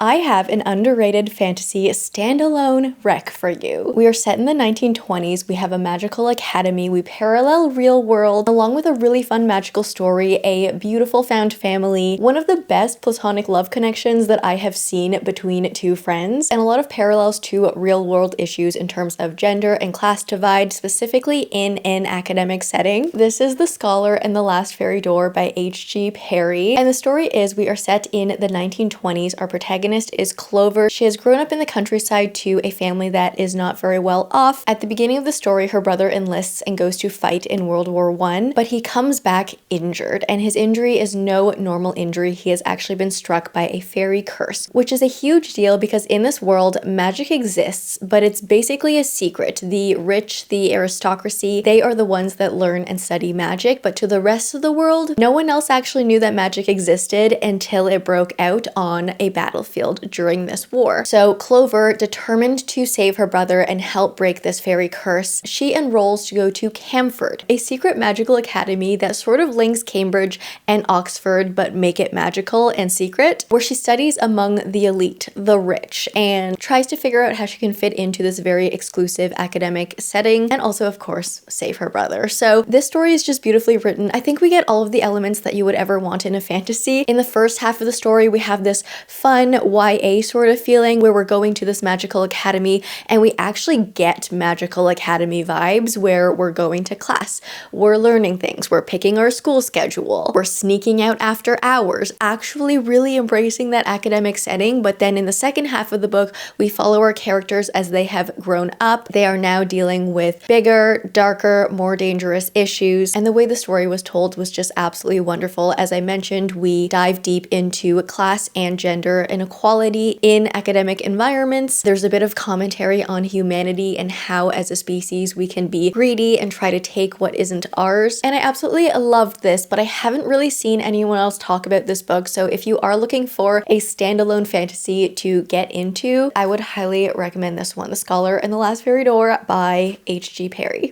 I have an underrated fantasy standalone rec for you. We are set in the 1920s, we have a magical academy, we parallel real world, along with a really fun magical story, a beautiful found family, one of the best platonic love connections that I have seen between two friends, and a lot of parallels to real world issues in terms of gender and class divide, specifically in an academic setting. This is The Scholar and the Last Fairy Door by H.G. Perry, and the story is we are set in the 1920s. Our protagonist is Clover. She has grown up in the countryside to a family that is not very well off. At the beginning of the story, her brother enlists and goes to fight in World War I, but he comes back injured, and his injury is no normal injury. He has actually been struck by a fairy curse, which is a huge deal because in this world, magic exists, but it's basically a secret. The rich, the aristocracy, they are the ones that learn and study magic, but to the rest of the world, no one else actually knew that magic existed until it broke out on a battlefield during this war. So Clover, determined to save her brother and help break this fairy curse, she enrolls to go to Camford, a secret magical academy that sort of links Cambridge and Oxford but make it magical and secret, where she studies among the elite, the rich, and tries to figure out how she can fit into this very exclusive academic setting and also, of course, save her brother. So this story is just beautifully written. I think we get all of the elements that you would ever want in a fantasy. In the first half of the story, we have this fun YA sort of feeling where we're going to this magical academy and we actually get magical academy vibes where we're going to class, we're learning things, we're picking our school schedule, we're sneaking out after hours, actually really embracing that academic setting. But then in the second half of the book, we follow our characters as they have grown up. They are now dealing with bigger, darker, more dangerous issues, and the way the story was told was just absolutely wonderful. As I mentioned, we dive deep into class and gender inequality in academic environments. There's a bit of commentary on humanity and how as a species we can be greedy and try to take what isn't ours. And I absolutely loved this, but I haven't really seen anyone else talk about this book. So if you are looking for a standalone fantasy to get into, I would highly recommend this one, The Scholar and the Last Fairy Door by H.G. Perry.